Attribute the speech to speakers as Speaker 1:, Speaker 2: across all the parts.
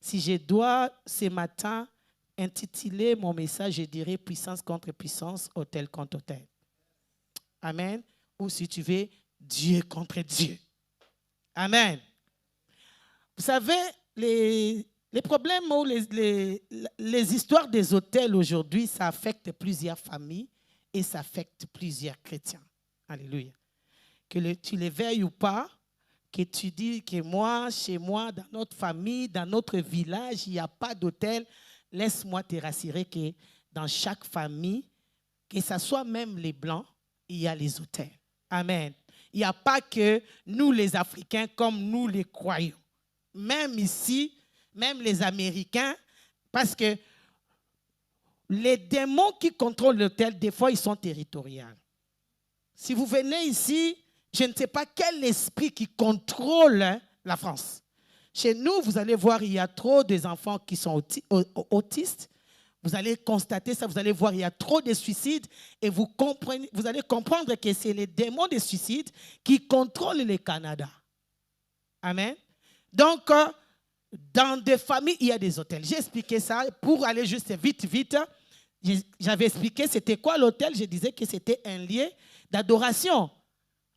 Speaker 1: Si je dois ce matin intituler mon message, je dirais puissance contre puissance, autel contre autel. Amen. Ou si tu veux, Dieu contre Dieu. Amen. Vous savez, les problèmes ou les histoires des autels aujourd'hui, ça affecte plusieurs familles et ça affecte plusieurs chrétiens. Alléluia. Que tu les veilles ou pas, que tu dis que moi, chez moi, dans notre famille, dans notre village, il n'y a pas d'autel. Laisse-moi te rassurer que dans chaque famille, que ce soit même les Blancs, il y a les autels. Amen. Il n'y a pas que nous les Africains comme nous les croyons. Même ici, même les Américains, parce que les démons qui contrôlent l'autel, des fois, ils sont territoriaux. Si vous venez ici, je ne sais pas quel esprit qui contrôle la France. Chez nous, vous allez voir, il y a trop d'enfants qui sont autistes. Vous allez constater ça, vous allez voir, il y a trop de suicides et vous allez comprendre que c'est les démons de suicide qui contrôlent le Canada. Amen. Donc, dans des familles, il y a des hôtels. J'ai expliqué ça pour aller juste vite. J'avais expliqué c'était quoi l'hôtel. Je disais que c'était un lieu d'adoration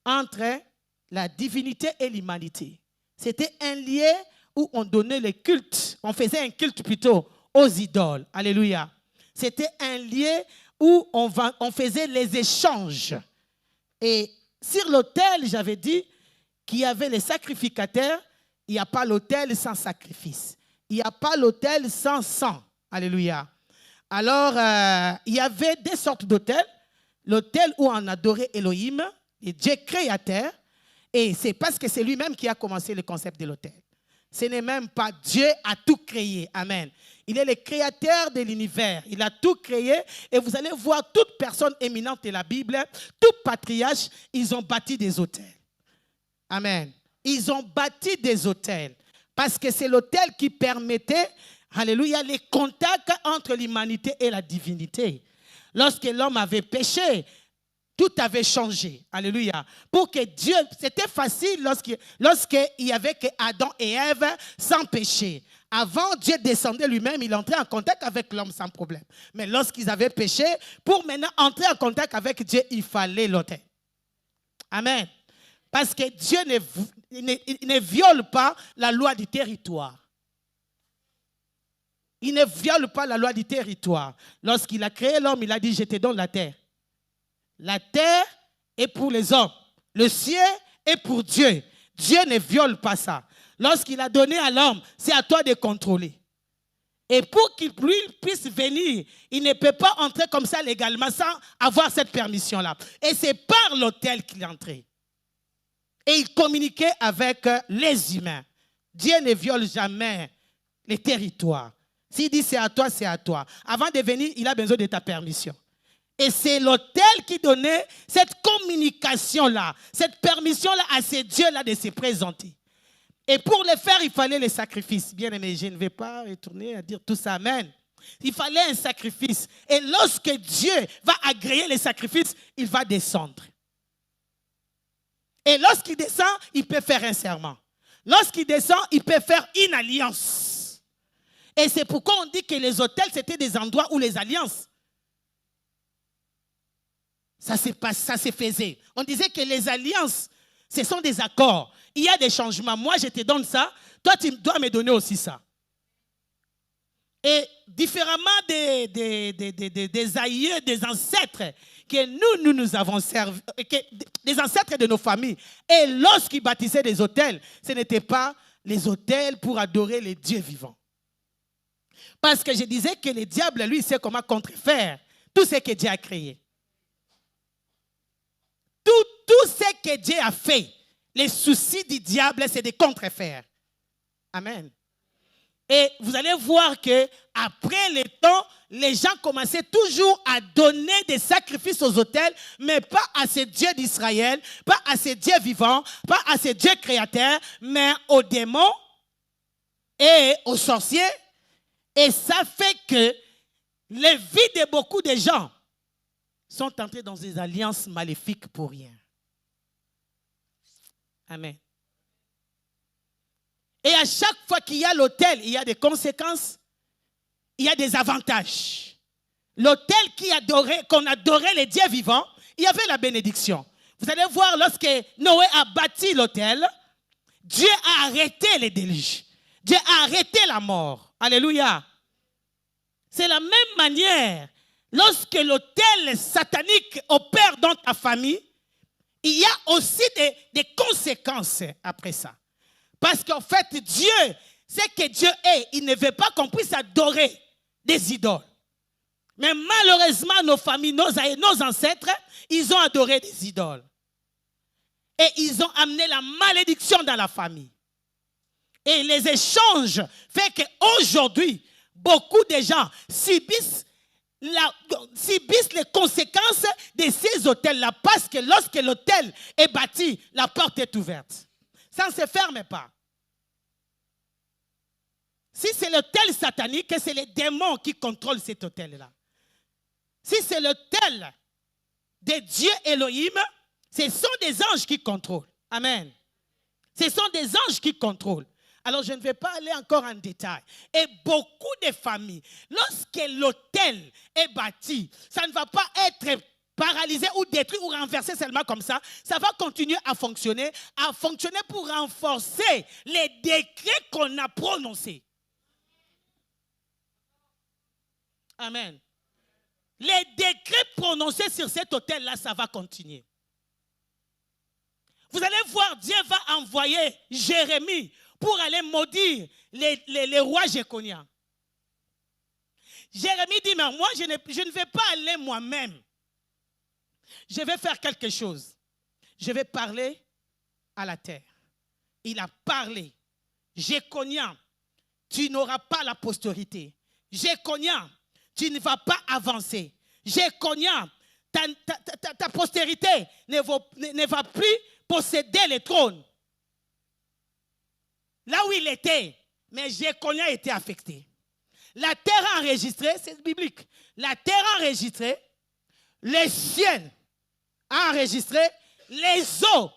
Speaker 1: entre la divinité et l'humanité. C'était un lieu où on donnait le culte. On faisait un culte plutôt aux idoles. Alléluia. C'était un lieu où on faisait les échanges. Et sur l'autel, j'avais dit qu'il y avait les sacrificateurs. Il n'y a pas l'autel sans sacrifice. Il n'y a pas l'autel sans sang. Alléluia. Alors, il y avait des sortes d'autels. L'autel où on adorait Elohim, le Dieu créateur. Et c'est parce que c'est lui-même qui a commencé le concept de l'autel. Ce n'est même pas Dieu a tout créé. Amen. Il est le créateur de l'univers. Il a tout créé. Et vous allez voir toute personne éminente de la Bible, tout patriarche, ils ont bâti des autels. Amen. Ils ont bâti des autels. Parce que c'est l'autel qui permettait, alléluia, les contacts entre l'humanité et la divinité. Lorsque l'homme avait péché, tout avait changé. Alléluia. Pour que Dieu, c'était facile lorsqu'il y avait que Adam et Ève sans péché. Avant, Dieu descendait lui-même, il entrait en contact avec l'homme sans problème. Mais lorsqu'ils avaient péché, pour maintenant entrer en contact avec Dieu, il fallait l'autel. Amen. Parce que Dieu ne viole pas la loi du territoire. Il ne viole pas la loi du territoire. Lorsqu'il a créé l'homme, il a dit, je te donne la terre. La terre est pour les hommes. Le ciel est pour Dieu. Dieu ne viole pas ça. Lorsqu'il a donné à l'homme, c'est à toi de contrôler. Et pour qu'il puisse venir, il ne peut pas entrer comme ça légalement sans avoir cette permission-là. Et c'est par l'autel qu'il est entré. Et il communiquait avec les humains. Dieu ne viole jamais les territoires. S'il dit c'est à toi, c'est à toi. Avant de venir, il a besoin de ta permission. Et c'est l'autel qui donnait cette communication-là, cette permission-là à ces dieux-là de se présenter. Et pour le faire, il fallait les sacrifices. Bien aimé, je ne vais pas retourner à dire tout ça. Amen. Il fallait un sacrifice. Et lorsque Dieu va agréer les sacrifices, il va descendre. Et lorsqu'il descend, il peut faire un serment. Lorsqu'il descend, il peut faire une alliance. Et c'est pourquoi on dit que les autels, c'était des endroits où les alliances, ça se faisait. On disait que les alliances, ce sont des accords. Il y a des changements. Moi, je te donne ça. Toi, tu dois me donner aussi ça. Et différemment des aïeux, des ancêtres que nous avons servi, des ancêtres de nos familles. Et lorsqu'ils bâtissaient des autels, ce n'était pas les autels pour adorer les dieux vivants. Parce que je disais que le diable, lui, sait comment contrefaire tout ce que Dieu a créé. Tout ce que Dieu a fait, les soucis du diable, c'est de contrefaire. Amen. Et vous allez voir qu'après le temps, les gens commençaient toujours à donner des sacrifices aux autels, mais pas à ces dieux d'Israël, pas à ces dieux vivants, pas à ces dieux créateurs, mais aux démons et aux sorciers. Et ça fait que les vies de beaucoup de gens sont entrés dans des alliances maléfiques pour rien. Amen. Et à chaque fois qu'il y a l'autel, il y a des conséquences, il y a des avantages. L'autel qu'on adorait les dieux vivants, il y avait la bénédiction. Vous allez voir, lorsque Noé a bâti l'autel, Dieu a arrêté les déluges. Dieu a arrêté la mort. Alléluia. C'est la même manière, lorsque l'autel satanique opère dans ta famille, il y a aussi des conséquences après ça. Parce qu'en fait, Dieu, c'est que Dieu est. Il ne veut pas qu'on puisse adorer des idoles. Mais malheureusement, nos familles, nos ancêtres, ils ont adoré des idoles. Et ils ont amené la malédiction dans la famille. Et les échanges font qu'aujourd'hui, beaucoup de gens subissent les conséquences de ces hôtels-là. Parce que lorsque l'hôtel est bâti, la porte est ouverte. Ça ne se ferme pas. Si c'est l'hôtel satanique, c'est les démons qui contrôlent cet hôtel-là. Si c'est l'autel de Dieu Elohim, ce sont des anges qui contrôlent. Amen. Ce sont des anges qui contrôlent. Alors, je ne vais pas aller encore en détail. Et beaucoup de familles, lorsque l'autel est bâti, ça ne va pas être paralysé ou détruit ou renversé seulement comme ça. Ça va continuer à fonctionner pour renforcer les décrets qu'on a prononcés. Amen. Les décrets prononcés sur cet autel-là, ça va continuer. Vous allez voir, Dieu va envoyer Jérémie pour aller maudire les rois jéconiens. Jérémie dit, mais moi, je ne vais pas aller moi-même. Je vais faire quelque chose. Je vais parler à la terre. Il a parlé. Jéconien, tu n'auras pas la postérité. Jéconien, tu ne vas pas avancer. Jéconien, ta postérité ne va plus posséder le trône. Là où il était, mais Jéconien était affecté. La terre a enregistré, c'est biblique, la terre a enregistré, les ciels a enregistré, les eaux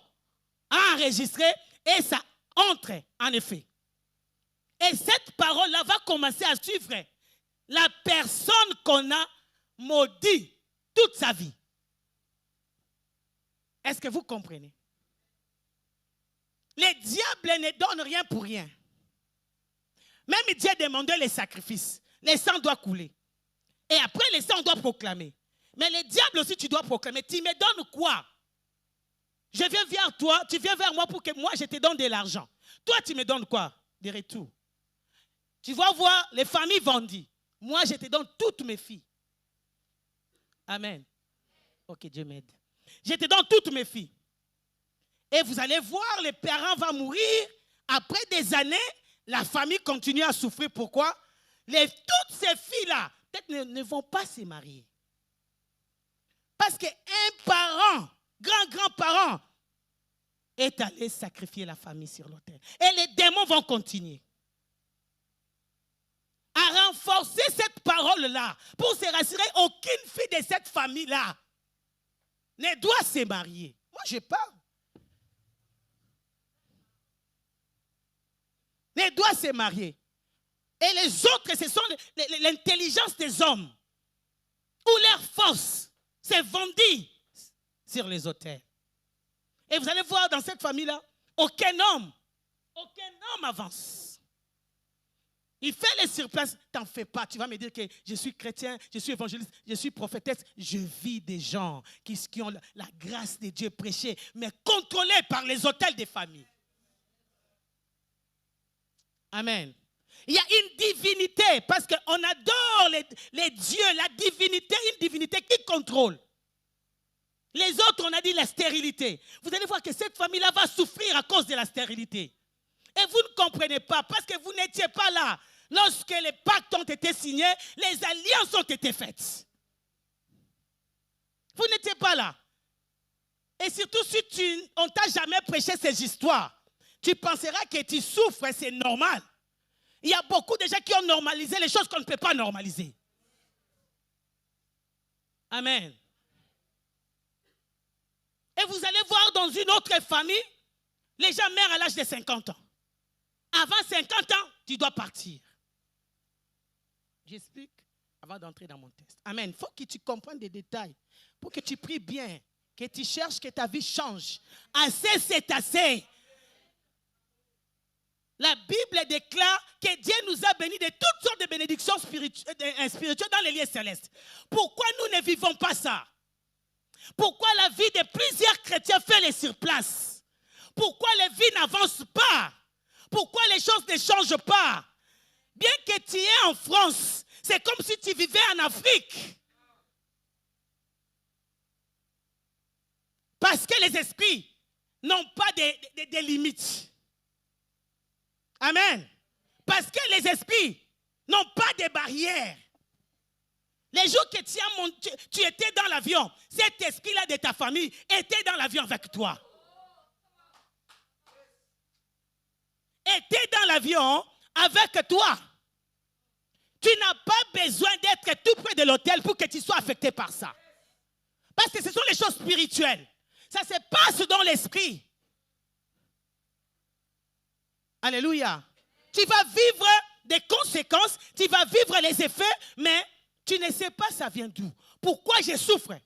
Speaker 1: a enregistré, et ça entre en effet. Et cette parole-là va commencer à suivre la personne qu'on a maudit toute sa vie. Est-ce que vous comprenez? Les diables ne donnent rien pour rien. Même Dieu demandait les sacrifices. Le sang doit couler. Et après, le sang doit proclamer. Mais les diables aussi, tu dois proclamer. Tu me donnes quoi? Je viens vers toi, tu viens vers moi pour que moi, je te donne de l'argent. Toi, tu me donnes quoi? De retour. Tu vas voir les familles vendues. Moi, je te donne toutes mes filles. Amen. Ok, Dieu m'aide. Je te donne toutes mes filles. Et vous allez voir, les parents vont mourir. Après des années, la famille continue à souffrir. Pourquoi? Toutes ces filles-là, peut-être ne vont pas se marier. Parce qu'un parent, grand-grand-parent, est allé sacrifier la famille sur l'autel. Et les démons vont continuer à renforcer cette parole-là pour se rassurer aucune fille de cette famille-là ne doit se marier. Moi, je parle. Ne doit se marier. Et les autres, ce sont l'intelligence des hommes. Où leur force s'est vendue sur les autels. Et vous allez voir dans cette famille-là, aucun homme avance. Il fait les surplaces, t'en fais pas. Tu vas me dire que je suis chrétien, je suis évangéliste, je suis prophétesse. Je vis des gens qui ont la grâce de Dieu prêchée, mais contrôlés par les autels des familles. Amen. Il y a une divinité, parce qu'on adore les dieux, la divinité, une divinité qui contrôle. Les autres, on a dit la stérilité. Vous allez voir que cette famille-là va souffrir à cause de la stérilité. Et vous ne comprenez pas, parce que vous n'étiez pas là. Lorsque les pactes ont été signés, les alliances ont été faites. Vous n'étiez pas là. Et surtout, si on ne t'a jamais prêché ces histoires, tu penseras que tu souffres et c'est normal. Il y a beaucoup de gens qui ont normalisé les choses qu'on ne peut pas normaliser. Amen. Et vous allez voir dans une autre famille, les gens meurent à l'âge de 50 ans. Avant 50 ans, tu dois partir. J'explique avant d'entrer dans mon texte. Amen. Il faut que tu comprennes des détails. Pour que tu pries bien. Que tu cherches que ta vie change. Assez, c'est assez. La Bible déclare que Dieu nous a bénis de toutes sortes de bénédictions spirituelles dans les lieux célestes. Pourquoi nous ne vivons pas ça? Pourquoi la vie de plusieurs chrétiens fait les surplaces? Pourquoi les vies n'avancent pas? Pourquoi les choses ne changent pas? Bien que tu es en France, c'est comme si tu vivais en Afrique. Parce que les esprits n'ont pas de limites. Amen. Parce que les esprits n'ont pas de barrières. Les jours que tu étais dans l'avion, cet esprit-là de ta famille était dans l'avion avec toi. Était dans l'avion avec toi. Tu n'as pas besoin d'être tout près de l'hôtel pour que tu sois affecté par ça. Parce que ce sont les choses spirituelles. Ça se passe dans l'esprit. Alléluia. Tu vas vivre des conséquences, tu vas vivre les effets, mais tu ne sais pas ça vient d'où. Pourquoi je souffre?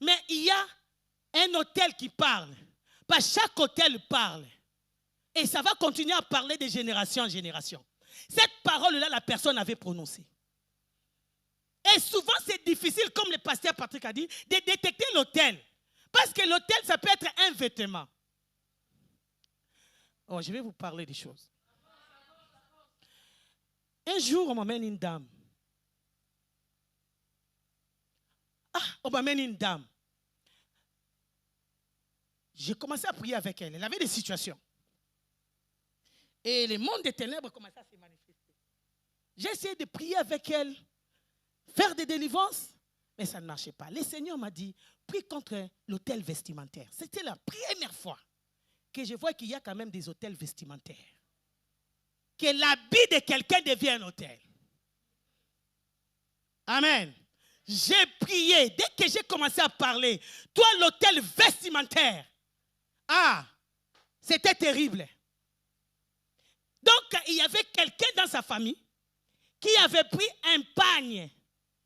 Speaker 1: Mais il y a un hôtel qui parle. Pas chaque hôtel parle. Et ça va continuer à parler de génération en génération. Cette parole-là, la personne avait prononcée. Et souvent, c'est difficile, comme le pasteur Patrick a dit, de détecter l'hôtel. Parce que l'hôtel, ça peut être un vêtement. Oh, je vais vous parler des choses. Un jour, on m'amène une dame. On m'amène une dame. J'ai commencé à prier avec elle. Elle avait des situations. Et le monde des ténèbres commençait à se manifester. J'ai essayé de prier avec elle, faire des délivrances, mais ça ne marchait pas. Le Seigneur m'a dit, prie contre l'hôtel vestimentaire. C'était la première fois que je vois qu'il y a quand même des hôtels vestimentaires. Que l'habit de quelqu'un devient un hôtel. Amen. J'ai prié. Dès que j'ai commencé à parler, toi, l'hôtel vestimentaire, c'était terrible. Donc, il y avait quelqu'un dans sa famille qui avait pris un pagne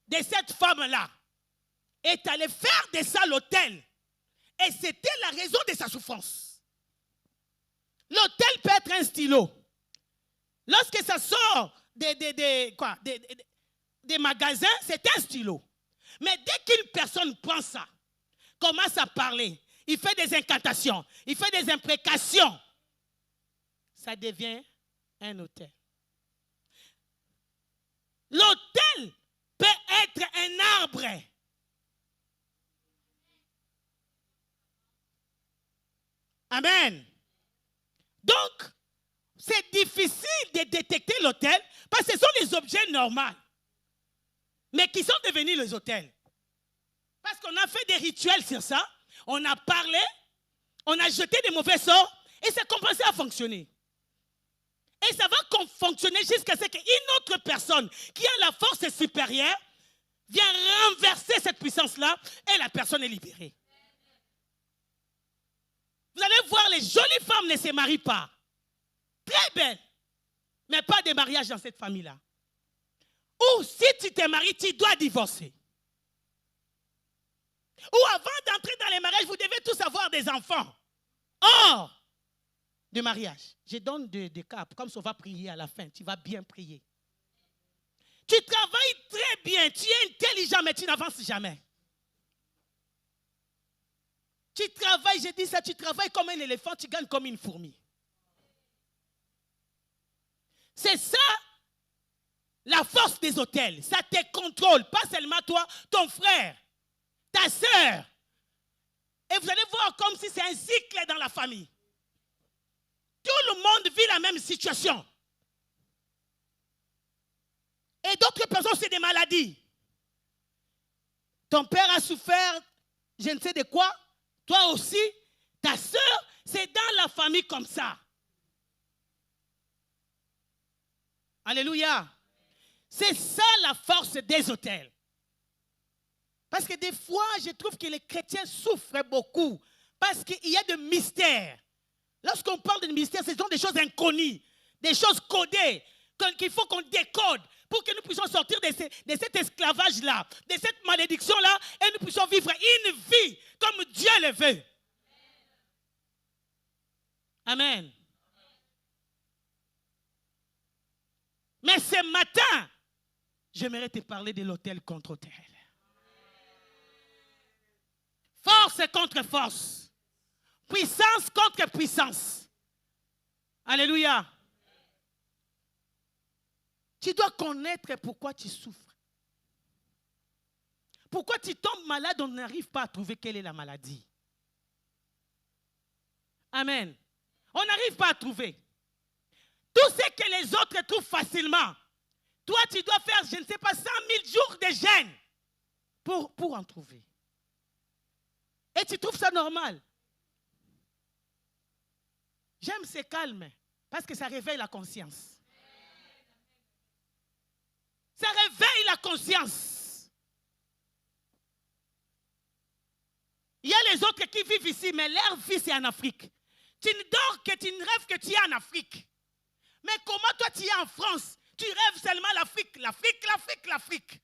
Speaker 1: de cette femme-là et est allé faire de ça l'hôtel. Et c'était la raison de sa souffrance. L'hôtel peut être un stylo. Lorsque ça sort des magasins, c'est un stylo. Mais dès qu'une personne prend ça, commence à parler, il fait des incantations, il fait des imprécations, ça devient un hôtel. L'hôtel peut être un arbre. Amen. Donc, c'est difficile de détecter l'hôtel parce que ce sont les objets normaux, mais qui sont devenus les hôtels. Parce qu'on a fait des rituels sur ça, on a parlé, on a jeté des mauvais sorts et ça a commencé à fonctionner. Et ça va fonctionner jusqu'à ce qu'une autre personne qui a la force supérieure vient renverser cette puissance-là et la personne est libérée. Vous allez voir, les jolies femmes ne se marient pas. Très belles, mais pas de mariage dans cette famille-là. Ou si tu te maries, tu dois divorcer. Ou avant d'entrer dans les mariages, vous devez tous avoir des enfants. Or, de mariage. Je donne des cas, comme ça on va prier à la fin. Tu vas bien prier. Tu travailles très bien, tu es intelligent, mais tu n'avances jamais. Tu travailles, je dis ça, tu travailles comme un éléphant, tu gagnes comme une fourmi. C'est ça, la force des hôtels. Ça te contrôle, pas seulement toi, ton frère, ta soeur. Et vous allez voir comme si c'est un cycle dans la famille. Tout le monde vit la même situation. Et d'autres personnes, c'est des maladies. Ton père a souffert, je ne sais de quoi. Toi aussi, ta soeur, c'est dans la famille comme ça. Alléluia. C'est ça la force des hôtels. Parce que des fois, je trouve que les chrétiens souffrent beaucoup. Parce qu'il y a de mystères. Lorsqu'on parle de mystère, ce sont des choses inconnues, des choses codées, qu'il faut qu'on décode pour que nous puissions sortir de cet esclavage-là, de cette malédiction-là, et nous puissions vivre une vie comme Dieu le veut. Amen. Mais ce matin, j'aimerais te parler de l'autel contre autel. Force contre force. Puissance contre puissance. Alléluia. Tu dois connaître pourquoi tu souffres. Pourquoi tu tombes malade, on n'arrive pas à trouver quelle est la maladie. Amen. On n'arrive pas à trouver. Tout ce que les autres trouvent facilement, toi tu dois faire, je ne sais pas, 100 000 jours de jeûne pour en trouver. Et tu trouves ça normal. J'aime ce calme parce que ça réveille la conscience. Ça réveille la conscience. Il y a les autres qui vivent ici, mais leur vie c'est en Afrique. Tu ne dors que tu ne rêves que tu es en Afrique. Mais comment toi tu es en France? Tu rêves seulement l'Afrique, l'Afrique, l'Afrique, l'Afrique.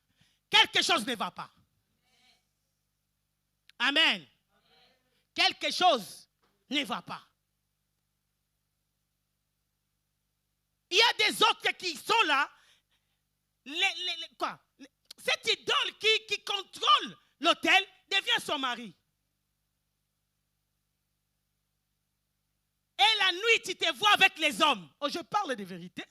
Speaker 1: Quelque chose ne va pas. Amen. Quelque chose ne va pas. Il y a des autres qui sont là. Cette idole qui contrôle l'autel devient son mari. Et la nuit, tu te vois avec les hommes. Oh, je parle de vérité.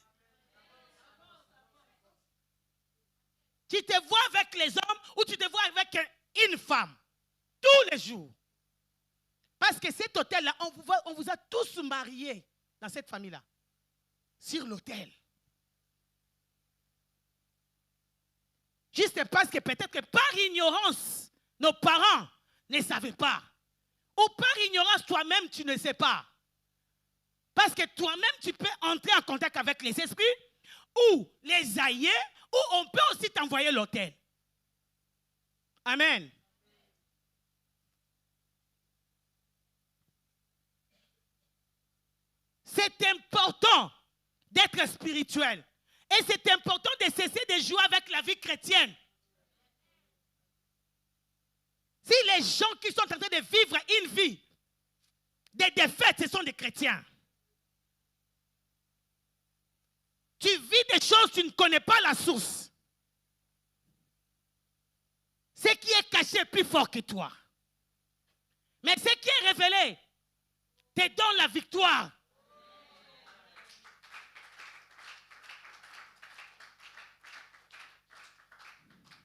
Speaker 1: Tu te vois avec les hommes ou tu te vois avec une femme. Tous les jours. Parce que cet autel-là, on vous a tous mariés dans cette famille-là. Sur l'autel. Juste parce que peut-être que par ignorance, nos parents ne savaient pas. Ou par ignorance, toi-même, tu ne sais pas. Parce que toi-même, tu peux entrer en contact avec les esprits ou les aïeux, ou on peut aussi t'envoyer l'autel. Amen. C'est important d'être spirituel. Et c'est important de cesser de jouer avec la vie chrétienne. Si les gens qui sont en train de vivre une vie de défaite, ce sont des chrétiens. Tu vis des choses, tu ne connais pas la source. Ce qui est caché est plus fort que toi. Mais ce qui est révélé te donne la victoire.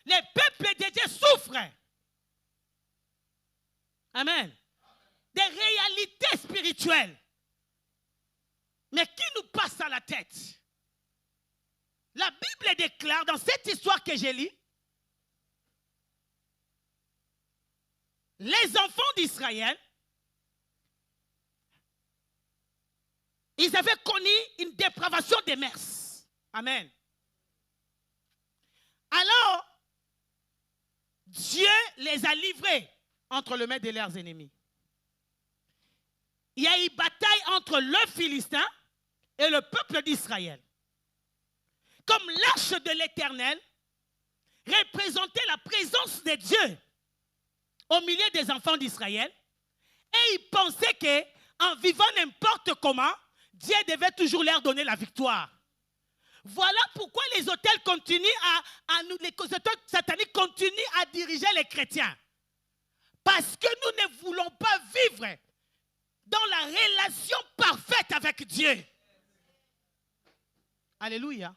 Speaker 1: Les peuples de Dieu souffrent. Amen. Des réalités spirituelles. Mais qui nous passe à la tête? La Bible déclare dans cette histoire que j'ai lue, les enfants d'Israël, ils avaient connu une dépravation des mœurs. Amen. Alors, Dieu les a livrés entre les mains de leurs ennemis. Il y a eu bataille entre le Philistin et le peuple d'Israël. Comme l'arche de l'Éternel représentait la présence de Dieu au milieu des enfants d'Israël, et ils pensaient qu'en vivant n'importe comment, Dieu devait toujours leur donner la victoire. Voilà pourquoi les autels continuent les autels sataniques continuent à diriger les chrétiens. Parce que nous ne voulons pas vivre dans la relation parfaite avec Dieu. Alléluia.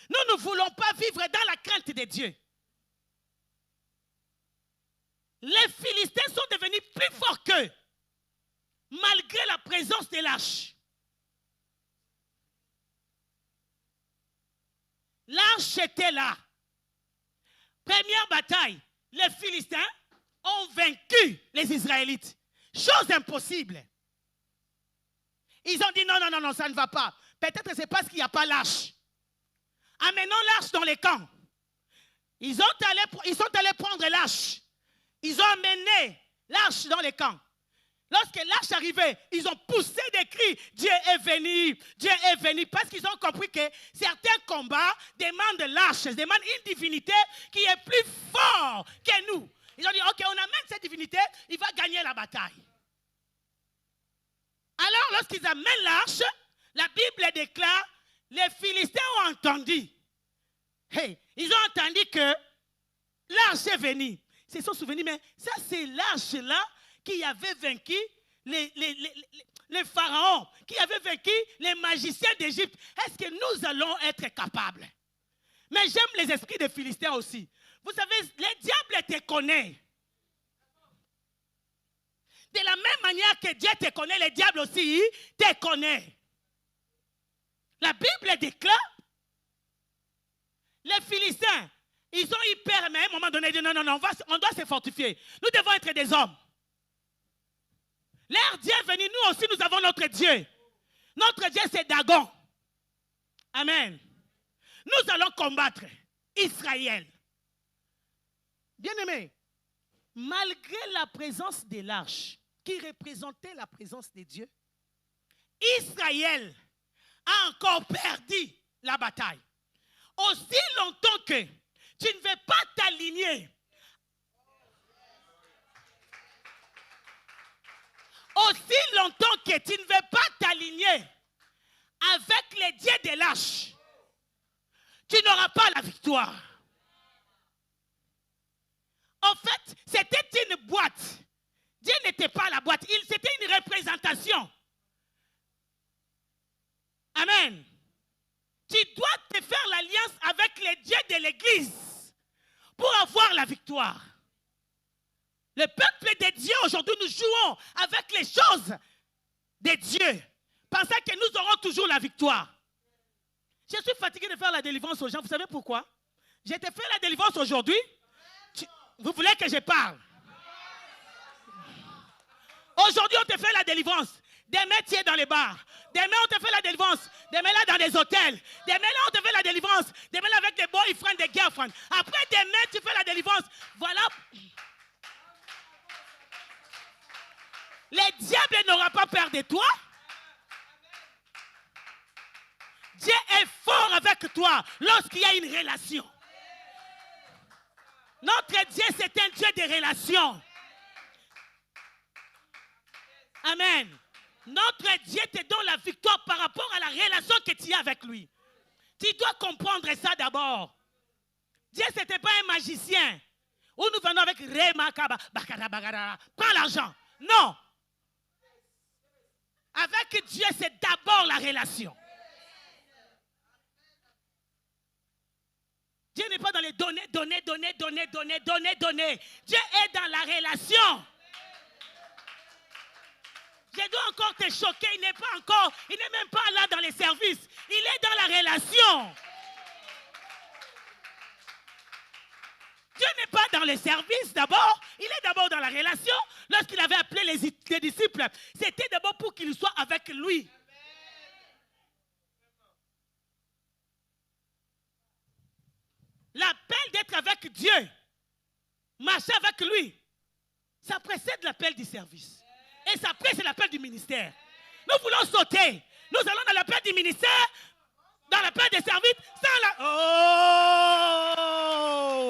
Speaker 1: Nous ne voulons pas vivre dans la crainte de Dieu. Les Philistins sont devenus plus forts qu'eux, malgré la présence de l'arche. L'arche était là. Première bataille, les Philistins ont vaincu les Israélites. Chose impossible. Ils ont dit non, ça ne va pas. Peut-être que c'est parce qu'il n'y a pas l'arche. Amenons l'arche dans les camps. Ils sont allés prendre l'arche. Ils ont amené l'arche dans les camps. Lorsque l'arche arrivait, ils ont poussé des cris. Dieu est venu, Dieu est venu. Parce qu'ils ont compris que certains combats demandent l'arche, demandent une divinité qui est plus forte que nous. Ils ont dit, ok, on amène cette divinité, il va gagner la bataille. Alors, lorsqu'ils amènent l'arche, la Bible déclare, les Philistins ont entendu. Hey, ils ont entendu que l'arche est venue. Ils se sont souvenus, mais ça c'est l'arche-là qui avait vaincu les pharaons, qui avait vaincu les magiciens d'Égypte. Est-ce que nous allons être capables? Mais j'aime les esprits des Philistins aussi. Vous savez, les diables te connaissent. De la même manière que Dieu te connaît, les diables aussi te connaissent. La Bible déclare, les Philistins, ils ont eu peur, mais à un moment donné, ils disent non, on doit se fortifier. Nous devons être des hommes. Leur Dieu est venu, nous aussi, nous avons notre Dieu. Notre Dieu, c'est Dagon. Amen. Nous allons combattre Israël. Bien-aimés, malgré la présence de l'arche, qui représentait la présence de Dieu, Israël a encore perdu la bataille. Aussi longtemps que tu ne veux pas t'aligner, aussi longtemps que tu ne veux pas t'aligner avec les dieux de l'arche, tu n'auras pas la victoire. En fait, c'était une boîte. Dieu n'était pas la boîte, c'était une représentation. Amen. Tu dois te faire l'alliance avec les dieux de l'église pour avoir la victoire. Le peuple de Dieu, aujourd'hui, nous jouons avec les choses de Dieu, pensant que nous aurons toujours la victoire. Je suis fatigué de faire la délivrance aux gens. Vous savez pourquoi? J'ai fait la délivrance aujourd'hui. Vous voulez que je parle? Aujourd'hui, on te fait la délivrance. Demain, tu es dans les bars. Demain, on te fait la délivrance. Demain, là, dans les hôtels. Demain, là, on te fait la délivrance. Demain, là, avec des boyfriends, des girlfriends. Après, demain, tu fais la délivrance. Voilà. Les diables n'auront pas peur de toi. Dieu est fort avec toi lorsqu'il y a une relation. Notre Dieu, c'est un Dieu de relations. Amen. Notre Dieu te donne la victoire par rapport à la relation que tu as avec lui. Tu dois comprendre ça d'abord. Dieu, ce n'était pas un magicien. Où nous venons avec Remakaba, prends l'argent. Non. Avec Dieu, c'est d'abord la relation. Dieu n'est pas dans les donner. Dieu est dans la relation. Je dois encore te choquer. Il n'est même pas là dans les services. Il est dans la relation. Dieu n'est pas dans les services d'abord. Il est d'abord dans la relation. Lorsqu'il avait appelé les disciples, c'était d'abord pour qu'ils soient avec lui. L'appel d'être avec Dieu, marcher avec lui, ça précède l'appel du service. Et ça précède l'appel du ministère. Nous voulons sauter. Nous allons dans l'appel du ministère, dans l'appel des services, sans la...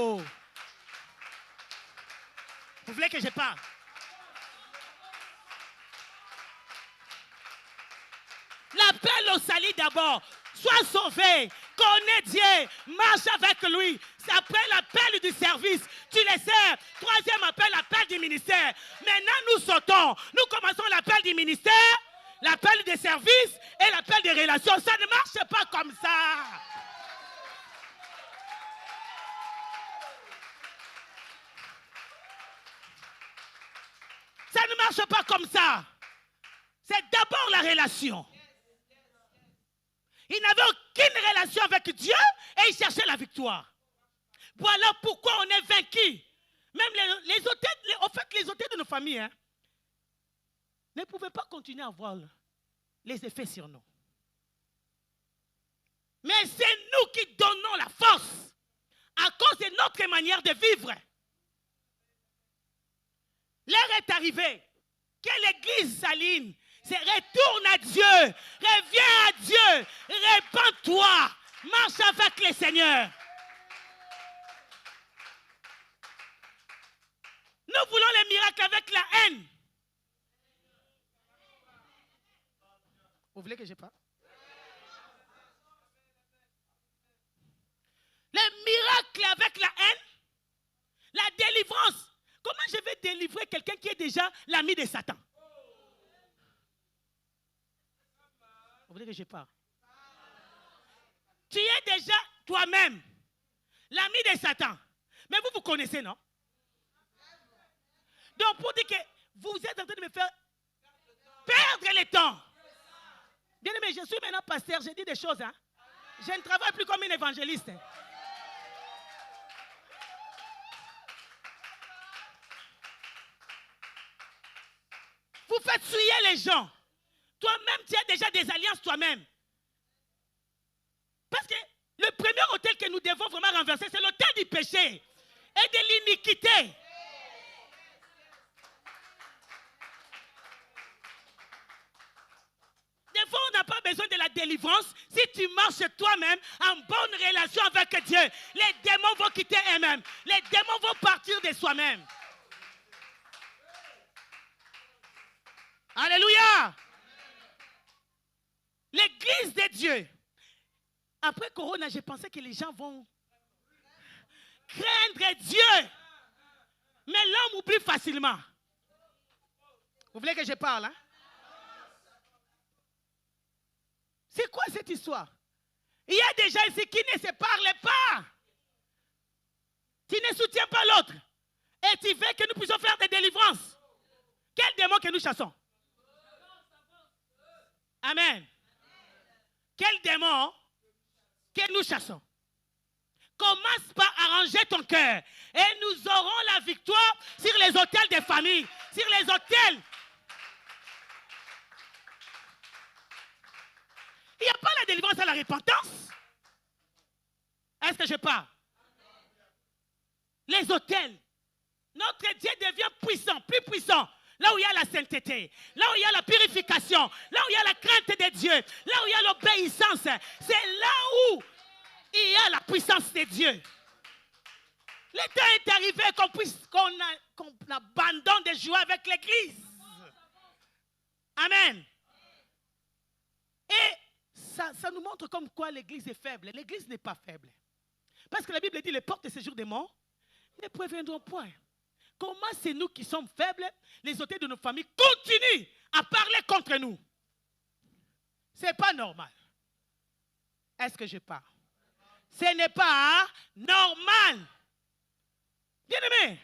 Speaker 1: Oh! Vous voulez que je parle? L'appel au salut d'abord. Sois sauvé, connais Dieu, marche avec lui. C'est après l'appel du service. Tu les sers. Troisième appel, l'appel du ministère. Maintenant, nous sautons. Nous commençons l'appel du ministère, l'appel des services et l'appel des relations. Ça ne marche pas comme ça. Ça ne marche pas comme ça. C'est d'abord la relation. Il n'avait aucune relation avec Dieu et il cherchait la victoire. Voilà pourquoi on est vaincu. Même les hôtels de nos familles ne pouvaient pas continuer à avoir les effets sur nous. Mais c'est nous qui donnons la force à cause de notre manière de vivre. L'heure est arrivée que l'église s'aligne. C'est retourne à Dieu, reviens à Dieu, répands-toi, marche avec le Seigneur. Nous voulons les miracles avec la haine. Vous voulez que je parle? Les miracles avec la haine, la délivrance. Comment je vais délivrer quelqu'un qui est déjà l'ami de Satan? Vous voulez que je parle? Tu es déjà toi-même l'ami de Satan. Mais vous connaissez, non? Donc pour dire que vous êtes en train de me faire perdre le temps. Bien aimé, je suis maintenant pasteur, je dis des choses. Hein? Je ne travaille plus comme un évangéliste. Vous faites suyer les gens. Toi-même, tu as déjà des alliances toi-même. Parce que le premier autel que nous devons vraiment renverser, c'est l'autel du péché et de l'iniquité. Des fois, on n'a pas besoin de la délivrance. Si tu marches toi-même en bonne relation avec Dieu, les démons vont quitter eux-mêmes. Les démons vont partir de soi-même. Alléluia. L'église de Dieu. Après Corona, j'ai pensé que les gens vont craindre Dieu. Mais l'homme oublie facilement. Vous voulez que je parle, hein? C'est quoi cette histoire? Il y a des gens ici qui ne se parlent pas. Tu ne soutiens pas l'autre. Et tu veux que nous puissions faire des délivrances. Quel démon que nous chassons? Amen. Quel démon que nous chassons? Commence par arranger ton cœur. Et nous aurons la victoire sur les autels des familles. Sur les autels. Il n'y a pas la délivrance à la repentance. Est-ce que je parle? Les autels. Notre Dieu devient puissant, plus puissant. Là où il y a la sainteté, là où il y a la purification, là où il y a la crainte de Dieu, là où il y a l'obéissance, c'est là où il y a la puissance de Dieu. Le temps est arrivé qu'on abandonne de jouer avec l'église. Amen. Et ça nous montre comme quoi l'église est faible. L'église n'est pas faible. Parce que la Bible dit les portes de séjour des morts ne préviendront point. Comment c'est nous qui sommes faibles, les autels de nos familles continuent à parler contre nous? Ce n'est pas normal. Est-ce que je parle? Ce n'est pas normal. Bien aimé,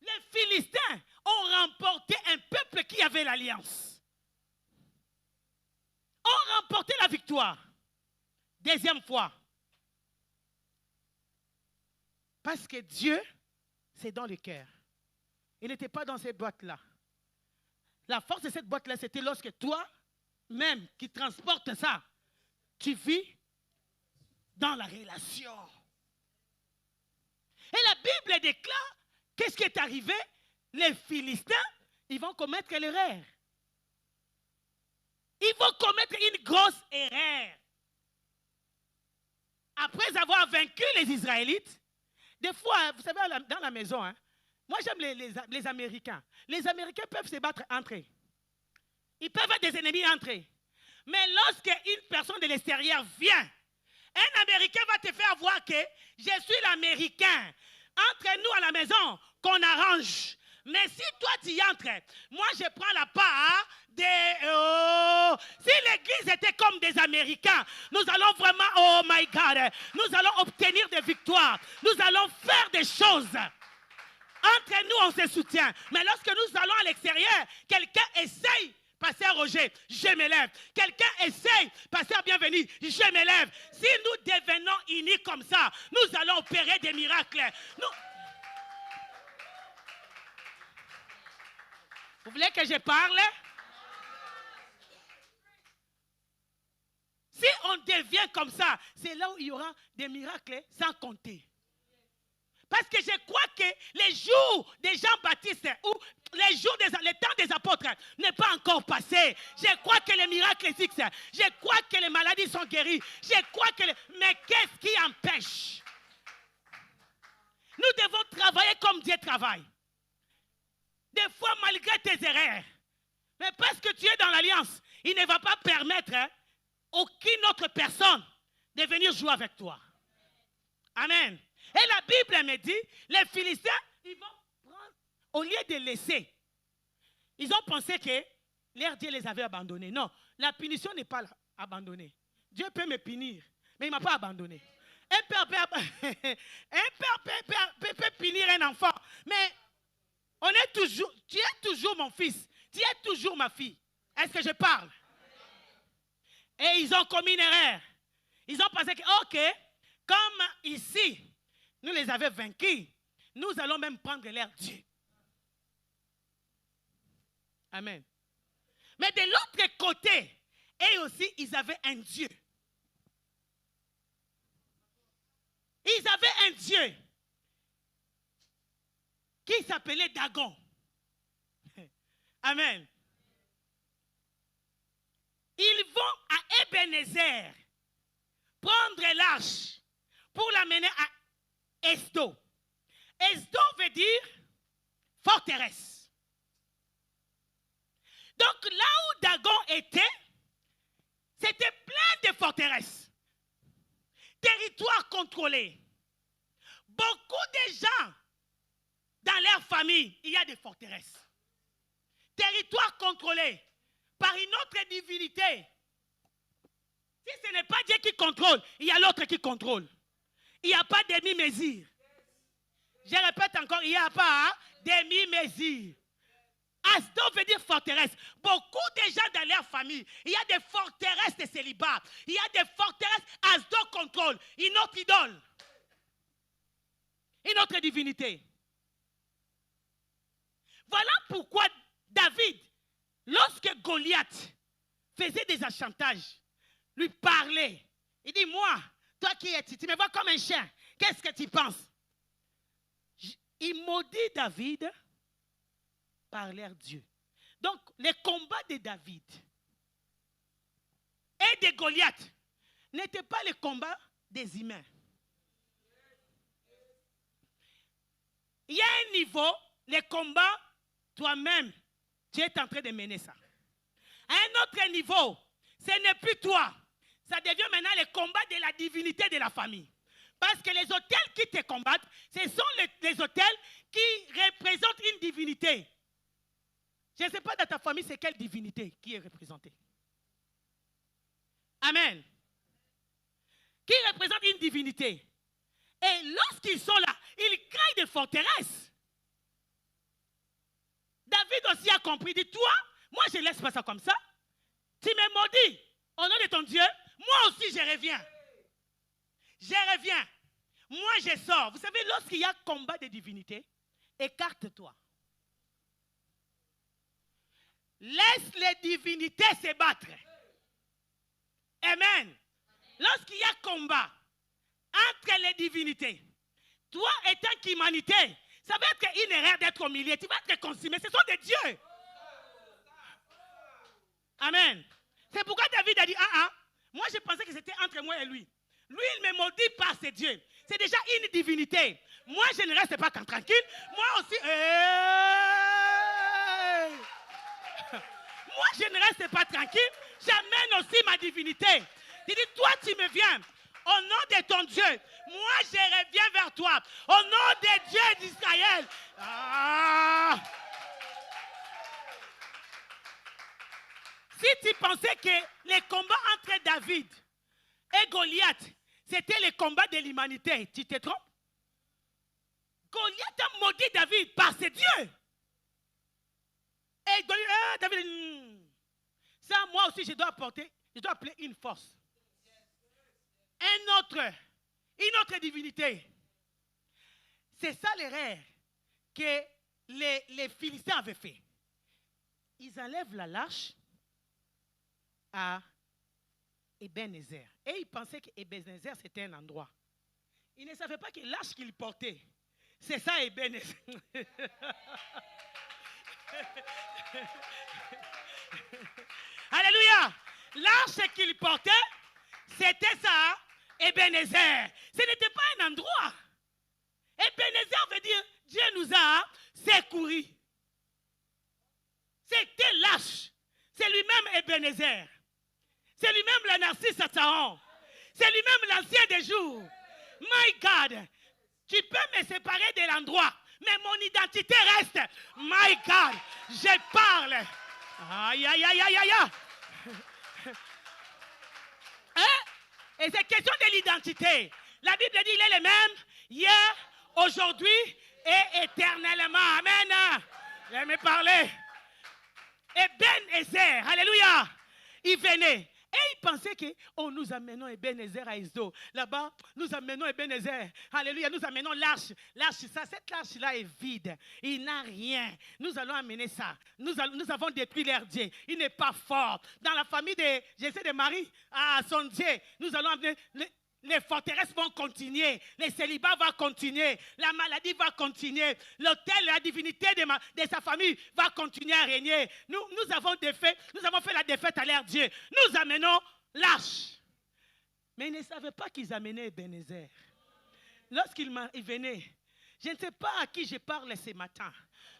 Speaker 1: les Philistins ont remporté un peuple qui avait l'alliance. Ont remporté la victoire. Deuxième fois. Parce que Dieu, c'est dans le cœur. Il n'était pas dans ces boîtes-là. La force de cette boîte-là, c'était lorsque toi, même qui transportes ça, tu vis dans la relation. Et la Bible déclare, qu'est-ce qui est arrivé? Les Philistins, ils vont commettre l'erreur. Ils vont commettre une grosse erreur. Après avoir vaincu les Israélites, des fois, vous savez, dans la maison, hein, moi j'aime les Américains. Les Américains peuvent se battre entre eux. Ils peuvent être des ennemis entre eux. Mais lorsque une personne de l'extérieur vient, un Américain va te faire voir que je suis l'Américain. Entre nous à la maison, qu'on arrange. Mais si toi tu y entres, moi je prends la part des... si l'église était comme des Américains, nous allons vraiment, oh my God, nous allons obtenir des victoires. Nous allons faire des choses. Entre nous, on se soutient. Mais lorsque nous allons à l'extérieur, quelqu'un essaye, pasteur Roger, je m'élève. Quelqu'un essaye, pasteur Bienvenu, je m'élève. Si nous devenons unis comme ça, nous allons opérer des miracles. Vous voulez que je parle? Si on devient comme ça, c'est là où il y aura des miracles sans compter. Parce que je crois que les jours des Jean-Baptiste ou les temps des apôtres n'est pas encore passé. Je crois que les miracles existent. Je crois que les maladies sont guéries. Je crois que... Mais qu'est-ce qui empêche? Nous devons travailler comme Dieu travaille. Des fois, malgré tes erreurs. Mais parce que tu es dans l'alliance, il ne va pas permettre aucune autre personne de venir jouer avec toi. Amen. Et la Bible me dit, les Philistins, ils vont prendre, au lieu de laisser, ils ont pensé que leur Dieu les avait abandonnés. Non, la punition n'est pas abandonnée. Dieu peut me punir, mais il ne m'a pas abandonné. Un père peut punir un enfant, mais tu es toujours mon fils, tu es toujours ma fille. Est-ce que je parle? Et ils ont commis une erreur. Ils ont pensé que, ok, comme ici, nous les avions vaincus, nous allons même prendre leur Dieu. Amen. Mais de l'autre côté, eux aussi, ils avaient un Dieu. Ils avaient un Dieu qui s'appelait Dagon. Amen. Ils vont à Ebenezer prendre l'arche pour l'amener à Esdo. Esdo veut dire forteresse. Donc là où Dagon était, c'était plein de forteresses. Territoire contrôlé. Beaucoup de gens, dans leur famille, il y a des forteresses. Territoire contrôlé par une autre divinité. Si ce n'est pas Dieu qui contrôle, il y a l'autre qui contrôle. Il n'y a pas demi-mesure. Je répète encore, il n'y a pas demi-mesure. Asdo veut dire forteresse. Beaucoup de gens dans leur famille, il y a des forteresses de célibat. Il y a des forteresses, Asdo contrôle. Une autre idole. Une autre divinité. Voilà pourquoi David, lorsque Goliath faisait des chantages, lui parlait, il dit, moi, toi qui es, tu me vois comme un chien, qu'est-ce que tu penses? Il maudit David par leur Dieu. Donc, les combats de David et de Goliath n'étaient pas les combats des humains. Il y a un niveau, les combats, toi-même, tu es en train de mener ça. À un autre niveau, ce n'est plus toi. Ça devient maintenant le combat de la divinité de la famille. Parce que les autels qui te combattent, ce sont les autels qui représentent une divinité. Je ne sais pas dans ta famille, c'est quelle divinité qui est représentée. Amen. Qui représente une divinité. Et lorsqu'ils sont là, ils créent des forteresses. David aussi a compris, dit, toi, moi je ne laisse pas ça comme ça. Tu me maudis au nom de ton Dieu, moi aussi je reviens. Je reviens. Moi je sors. Vous savez, lorsqu'il y a combat de divinité, écarte-toi. Laisse les divinités se battre. Amen. Lorsqu'il y a combat entre les divinités, toi étant qu'humanité, ça va être une erreur d'être au milieu. Tu vas être consumé. Ce sont des dieux. Amen. C'est pourquoi David a dit, moi je pensais que c'était entre moi et lui. Lui, il me maudit par ses dieux. C'est déjà une divinité. Moi, je ne reste pas tranquille. Moi aussi, moi, je ne reste pas tranquille. J'amène aussi ma divinité. Il dit, toi, tu me viens. Au nom de ton Dieu, moi, je reviens vers toi. Au nom des dieux d'Israël. Si tu pensais que les combats entre David et Goliath, c'était les combats de l'humanité, tu te trompes? Goliath a maudit David par ses dieux. Et David, ça, moi aussi, je dois appeler une force. Une autre divinité. C'est ça l'erreur que les Philistins avaient fait. Ils enlèvent la lâche à Ebenezer. Et ils pensaient qu'Ebenezer, c'était un endroit. Ils ne savaient pas que l'arche qu'ils portaient, C'est ça, Ebenezer. Alléluia. L'arche qu'il portait, c'était ça, Ebenezer. Ce n'était pas un endroit. Ebenezer veut dire Dieu nous a secourus. C'était l'arche. C'est lui-même Ebenezer. C'est lui-même le Narcisse à Saron. C'est lui-même l'ancien des jours. My God, tu peux me séparer de l'endroit, mais mon identité reste. My God, je parle. Aïe, aïe, aïe, aïe, aïe. Hein? Et c'est question de l'identité. La Bible dit il est le même hier, aujourd'hui et éternellement. Amen. Je me parler. Ebenezer, alléluia. Il venait. Et il pensait que nous amenons Ebenezer à Esdo. Là-bas, nous amenons Ebenezer. Alléluia, nous amenons l'arche. L'arche, cette arche-là est vide. Il n'a rien. Nous allons amener ça. Nous avons détruit leur Dieu. Il n'est pas fort. Dans la famille de Jésus de Marie, à son Dieu, nous allons amener... Les forteresses vont continuer, les célibats vont continuer, la maladie va continuer, l'autel, la divinité de sa famille va continuer à régner. Nous avons fait la défaite à leur Dieu. Nous amenons l'arche. Mais ils ne savaient pas qu'ils amenaient Ebenezer. Lorsqu'ils venaient, je ne sais pas à qui je parle ce matin.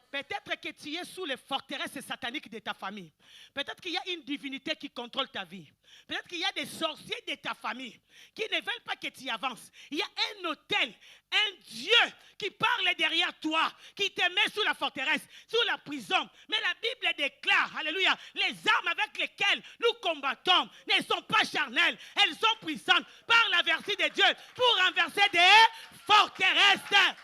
Speaker 1: Peut-être que tu es sous les forteresses sataniques de ta famille. Peut-être qu'il y a une divinité qui contrôle ta vie. Peut-être qu'il y a des sorciers de ta famille qui ne veulent pas que tu avances. Il y a un autel, un Dieu qui parle derrière toi, qui te met sous la forteresse, sous la prison. Mais la Bible déclare, alléluia, les armes avec lesquelles nous combattons ne sont pas charnelles. Elles sont puissantes par la vertu de Dieu pour renverser des forteresses.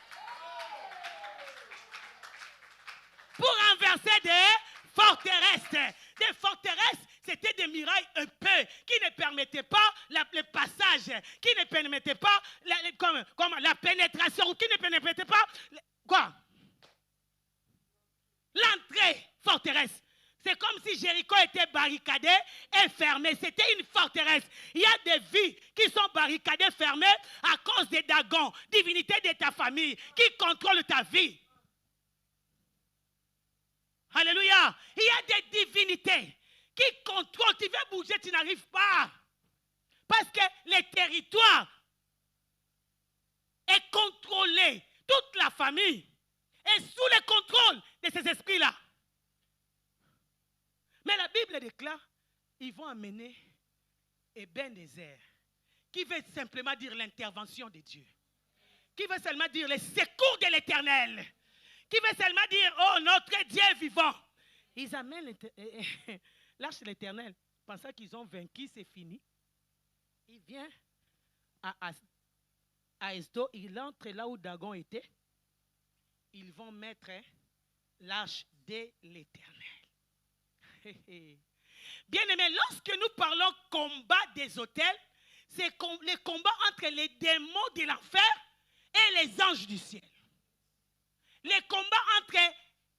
Speaker 1: Pour renverser des forteresses. Des forteresses, c'était des murailles épais qui ne permettaient pas le passage, qui ne permettaient pas la pénétration, qui ne permettaient pas l'entrée forteresse. C'est comme si Jéricho était barricadé et fermé. C'était une forteresse. Il y a des vies qui sont barricadées, fermées à cause des Dagon, divinité de ta famille, qui contrôlent ta vie. Alléluia. Il y a des divinités qui contrôlent. Tu veux bouger, tu n'arrives pas. Parce que le territoire est contrôlé. Toute la famille est sous le contrôle de ces esprits-là. Mais la Bible déclare, ils vont amener Ebenezer, qui veut simplement dire l'intervention de Dieu. Qui veut seulement dire le secours de l'Éternel. Qui veut seulement dire, oh, notre Dieu vivant. Ils amènent l'arche de l'Éternel, pensant qu'ils ont vaincu, c'est fini. Il vient à Esdo, il entre là où Dagon était. Ils vont mettre l'arche de l'Éternel. Bien aimé, lorsque nous parlons combat des autels, c'est les combats entre les démons de l'enfer et les anges du ciel. Les combats entre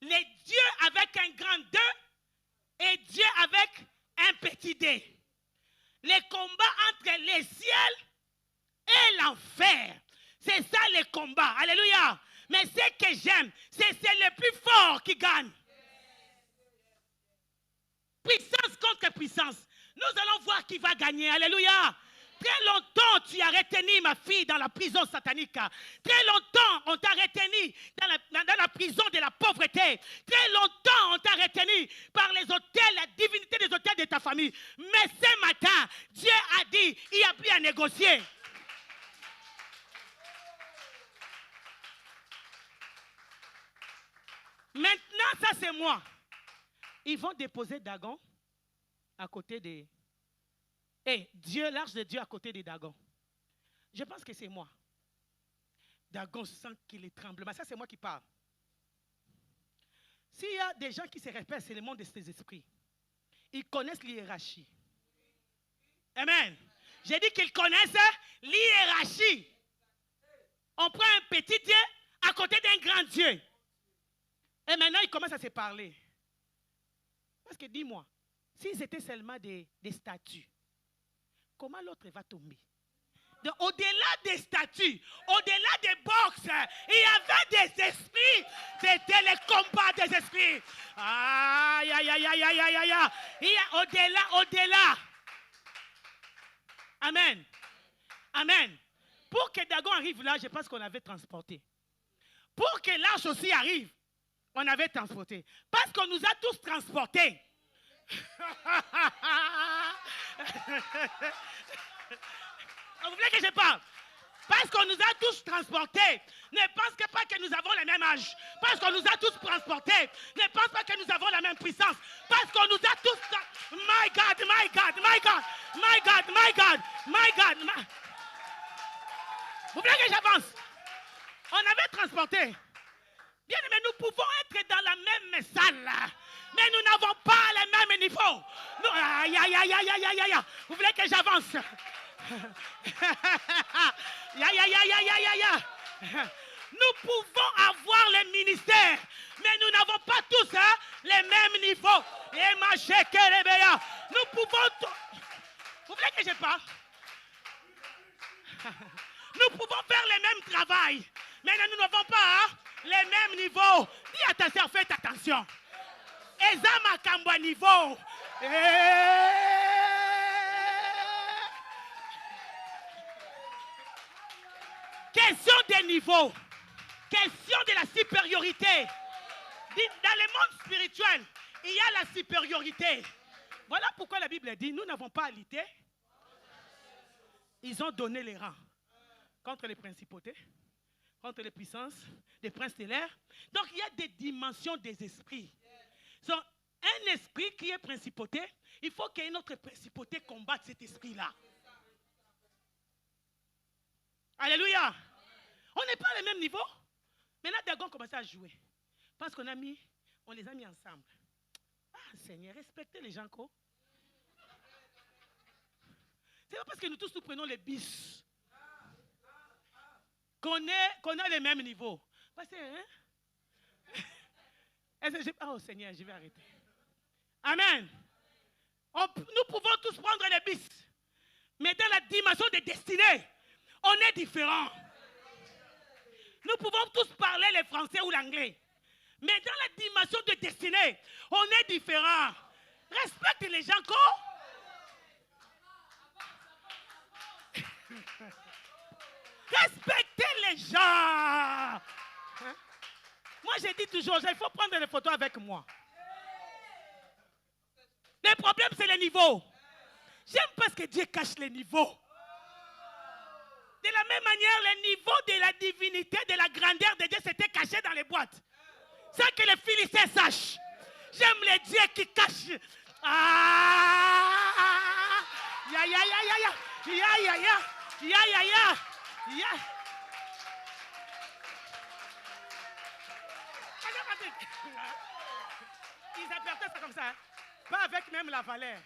Speaker 1: les dieux avec un grand D et Dieu avec un petit d. Les combats entre les ciels et l'enfer. C'est ça les combats. Alléluia. Mais ce que j'aime, c'est le plus fort qui gagne. Puissance contre puissance. Nous allons voir qui va gagner. Alléluia. Très longtemps, tu as retenu ma fille dans la prison satanique. Très longtemps, on t'a retenu dans la prison de la pauvreté. Très longtemps, on t'a retenu par les autels, la divinité des autels de ta famille. Mais ce matin, Dieu a dit, il n'y a plus à négocier. Maintenant, ça c'est moi. Ils vont déposer Dagon à côté des... Et Dieu, l'arche de Dieu à côté des Dagon. Je pense que c'est moi. Dagon sent qu'il est tremblement. Ça, c'est moi qui parle. S'il y a des gens qui se répètent, c'est le monde de ces esprits. Ils connaissent l'hiérarchie. Amen. J'ai dit qu'ils connaissent l'hiérarchie. On prend un petit Dieu à côté d'un grand Dieu. Et maintenant, ils commencent à se parler. Parce que dis-moi, s'ils étaient seulement des statues, comment l'autre va tomber? Au-delà des statues, au-delà des boxes, il y avait des esprits. C'était les combats des esprits. Aïe, aïe, aïe, aïe, aïe, aïe, aïe. Il y a au-delà. Amen. Amen. Pour que Dagon arrive là, je pense qu'on avait transporté. Pour que l'arche aussi arrive, on avait transporté. Parce qu'on nous a tous transportés. Vous voulez que je parle? Parce qu'on nous a tous transportés. Ne pensez pas que nous avons le même âge. Parce qu'on nous a tous transportés. Ne pensez pas que nous avons la même puissance. Parce qu'on nous a tous... My God, my God, my God, my God, my God, my God. Vous voulez que j'avance? On avait transporté. Bien aimé, nous pouvons être dans la même salle. Mais nous n'avons pas le même niveau. Aïe, aïe, aïe, aïe, aïe, aïe, aïe. Vous voulez que j'avance? Nous pouvons avoir le ministère, mais nous n'avons pas tous les mêmes niveaux. Nous pouvons... Vous voulez que je parle? Nous pouvons faire le même travail, mais nous n'avons pas les mêmes niveaux. Dis à ta soeur, faites attention. Ezama Kambwa niveau. Question des niveaux. Question de la supériorité. Dans le monde spirituel, il y a la supériorité. Voilà pourquoi la Bible dit, nous n'avons pas à lutter. Ils ont donné les rangs contre les principautés, contre les puissances, les princes stellaires. Donc il y a des dimensions des esprits. Donc, un esprit qui est principauté, il faut qu'une autre principauté combatte cet esprit-là. Alléluia. On n'est pas au même niveau. Maintenant, Dagon commence à jouer. Parce qu'on les a mis ensemble. Ah, Seigneur, respectez les gens, quoi. C'est pas parce que nous tous nous prenons les bis qu'on a les mêmes niveaux. Parce que, oh Seigneur, je vais arrêter. Amen. Nous pouvons tous prendre les bis. Mais dans la dimension de destinée, on est différents. Nous pouvons tous parler le français ou l'anglais. Mais dans la dimension de destinée, on est différents. Respecte les gens, quoi. Respectez les gens. Hein? Moi, je dis toujours, il faut prendre des photos avec moi. Le problème, c'est les niveaux. J'aime parce que Dieu cache les niveaux. De la même manière, le niveau de la divinité, de la grandeur de Dieu, c'était caché dans les boîtes. Sans que les Philistins sachent. J'aime les dieux qui cachent. Ah! Ya, ya, ya, ya, ya. Ya, ya, ya. Ya, ya, ya. Ya. Ils apportaient ça comme ça. Pas avec même la valeur.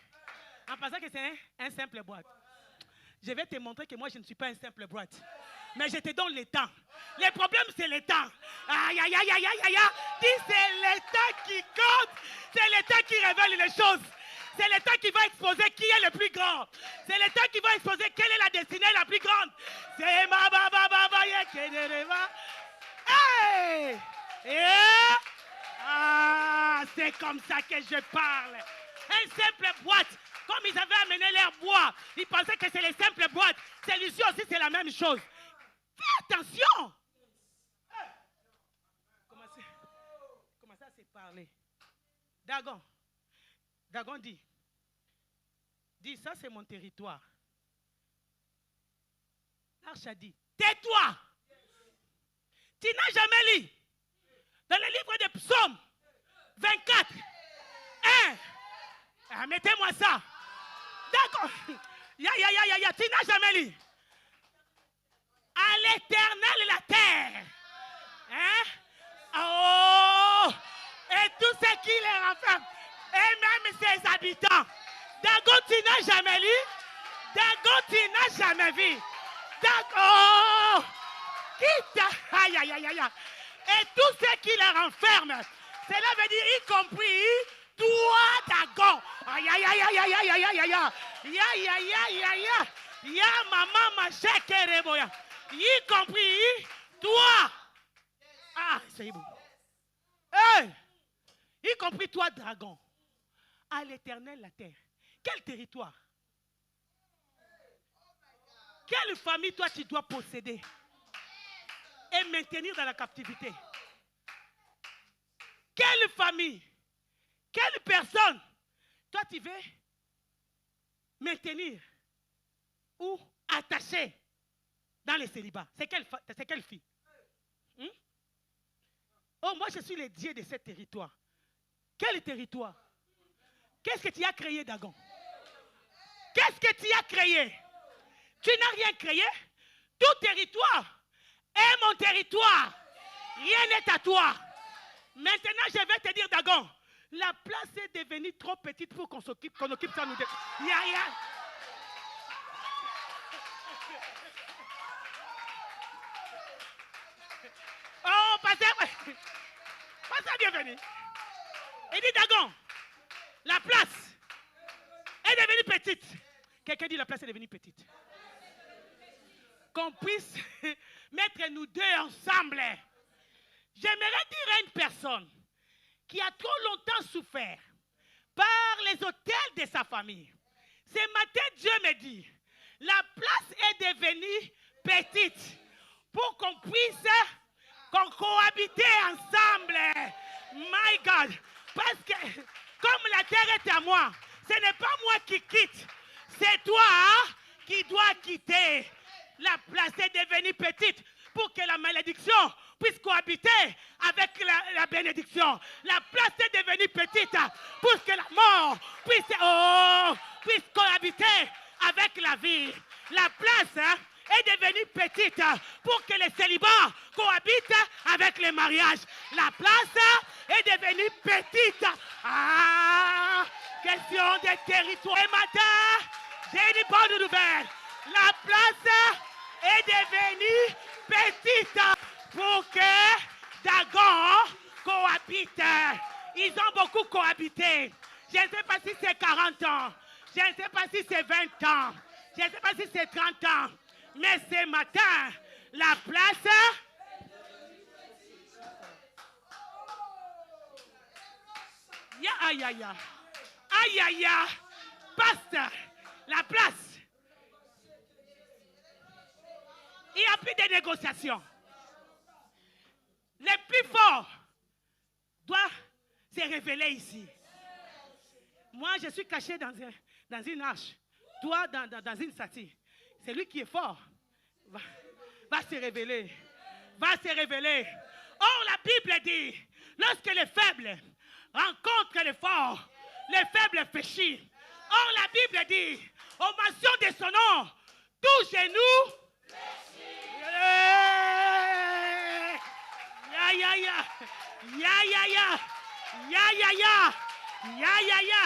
Speaker 1: En pensant que c'est un simple boîte. Je vais te montrer que moi, je ne suis pas un simple boîte. Mais je te donne le temps. Le problème, c'est le temps. Aïe, aïe, aïe, aïe, aïe, aïe. Dis, c'est le temps qui compte. C'est le temps qui révèle les choses. C'est le temps qui va exposer qui est le plus grand. C'est le temps qui va exposer quelle est la destinée la plus grande. C'est ma baba baba yekenereva. Hey! Yeah! Ah, c'est comme ça que je parle. Un simple boîte. Comme ils avaient amené leur bois, ils pensaient que c'est les simples boîtes. Celui-ci aussi, c'est la même chose. Fais attention. Commencez à se parler. Dagon dit, ça c'est mon territoire. L'arche a dit, tais-toi. Tu n'as jamais lu dans le livre des psaumes 24, 1. Mettez-moi ça. D'accord. Tu n'as jamais lu. À l'Éternel la terre. Hein? Oh! Et tout ce qui les renferme. Et même ses habitants. Dagon, tu n'as jamais lu. Dagon, tu n'as jamais vu. Dagon. Aïe, aïe, aïe, aïe. Et tout ce qui les renferme. Cela veut dire y compris toi, Dagon. Aïe, aïe, aïe, aïe, aïe, aïe, aïe, aïe, aïe, aïe, aïe, aïe, aïe. Ya maman ma chekereboya. Y compris toi. Ah, c'est bon. Hey! Y compris toi, dragon. À l'Éternel la terre. Quel territoire? Quelle famille toi tu dois posséder et maintenir dans la captivité? Quelle famille? Quelle personne toi tu veux maintenir ou attacher dans le célibat? C'est quelle fille? Oh, moi je suis le Dieu de ce territoire. Quel territoire? Qu'est-ce que tu as créé, Dagon? Qu'est-ce que tu as créé? Tu n'as rien créé. Tout territoire est mon territoire. Rien n'est à toi. Maintenant, je vais te dire, Dagon, la place est devenue trop petite pour qu'on occupe ça nous deux. Oh, pasteur, bienvenue. Il dit, Dagon, la place est devenue petite. Quelqu'un dit, la place est devenue petite. Qu'on puisse mettre nous deux ensemble. J'aimerais dire à une personne qui a trop longtemps souffert par les autels de sa famille. Ce matin, Dieu me dit, la place est devenue petite pour qu'on puisse cohabiter ensemble. My God. Parce que comme la terre est à moi, ce n'est pas moi qui quitte, c'est toi qui dois quitter. La place est devenue petite pour que la malédiction puisse cohabiter avec la bénédiction. La place est devenue petite pour que la mort puisse cohabiter avec la vie. La place est devenue petite pour que les célibats cohabitent avec les mariages. La place est devenue petite. Ah, question des territoires. Ce matin, j'ai une bonne nouvelle. La place est devenue petite pour que Dagon cohabite. Ils ont beaucoup cohabité. Je ne sais pas si c'est 40 ans. Je ne sais pas si c'est 20 ans. Je ne sais pas si c'est 30 ans. Mais ce matin, la place... Aïe, aïe, aïe. Aïe, aïe, aïe. Pasteur, la place. Il n'y a plus de négociations. Les plus forts doivent se révéler ici. Moi, je suis caché dans une arche. Toi, dans une satire. Celui qui est fort va se révéler. Va se révéler. Or, la Bible dit, lorsque les faibles rencontrent les forts, les faibles fléchissent. Or, la Bible dit, aux mentions de son nom, tout genou ya ya ya ya ya ya ya ya ya ya ya ya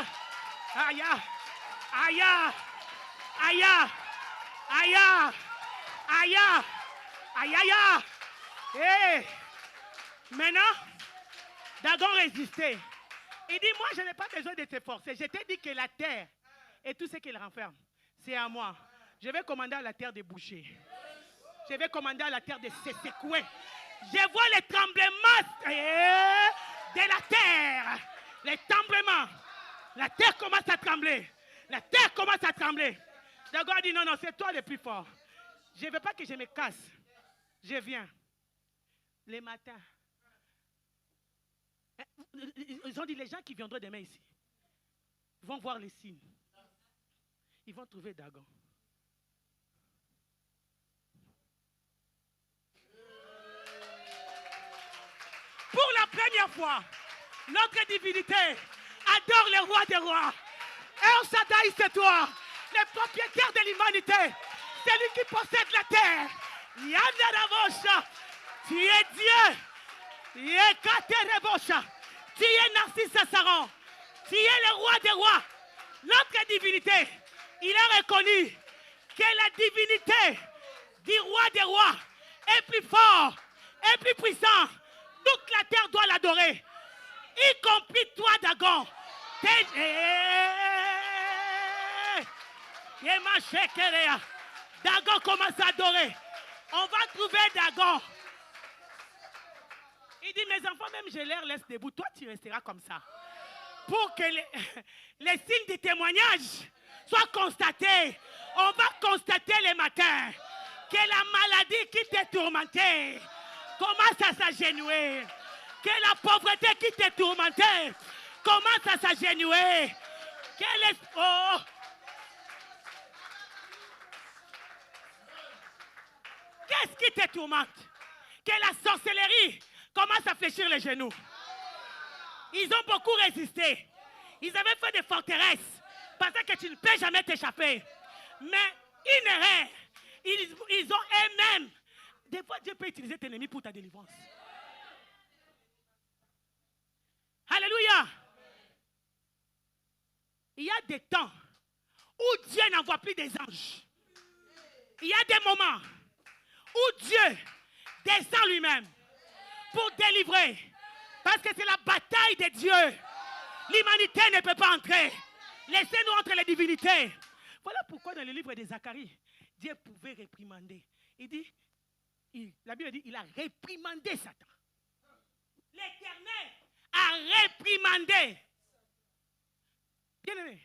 Speaker 1: aya aya aya aya aya aya ya. Hey, maintenant Dagon résistait. Il dit, moi je n'ai pas besoin de te forcer. Je t'ai dit que la terre et tout ce qu'il renferme, c'est à moi. Je vais commander à la terre de bouger. Je vais commander à la terre de se secouer. Je vois les tremblements de la terre. Les tremblements. La terre commence à trembler. La terre commence à trembler. Dagon a dit, non, non, c'est toi le plus fort. Je ne veux pas que je me casse. Je viens. Les matins. Ils ont dit, les gens qui viendront demain ici, vont voir les signes. Ils vont trouver Dagon. Pour la première fois, notre divinité adore le roi des rois. El Shaddai, c'est toi, le propriétaire de l'humanité, celui qui possède la terre. Yandarabosha, tu es Dieu. Yekaterebosha, tu es Narcisse Saron. Tu es le roi des rois. Notre divinité, il a reconnu que la divinité du roi des rois est plus fort, est plus puissant. Toute la terre doit l'adorer, y compris toi, Dagon. Dagon commence à adorer. On va trouver Dagon. Il dit, mes enfants, même je les laisse debout. Toi, tu resteras comme ça. Pour que les signes de témoignage soient constatés. On va constater les matins que la maladie qui t'a tourmenté commence à s'agenouiller. Que la pauvreté qui t'a tourmenté commence à s'agenouiller. Oh. Qu'est-ce qui te tourmente? Que la sorcellerie commence à fléchir les genoux. Ils ont beaucoup résisté. Ils avaient fait des forteresses. Parce que tu ne peux jamais t'échapper. Mais une erreur. Ils ont eux-mêmes. Des fois, Dieu peut utiliser tes ennemis pour ta délivrance. Alléluia. Il y a des temps où Dieu n'envoie plus des anges. Il y a des moments où Dieu descend lui-même pour délivrer. Parce que c'est la bataille de Dieu. L'humanité ne peut pas entrer. Laissez-nous entre les divinités. Voilà pourquoi dans le livre de Zacharie, Dieu pouvait réprimander. Il dit, la Bible dit, il a réprimandé Satan. L'Éternel a réprimandé. Bien aimé.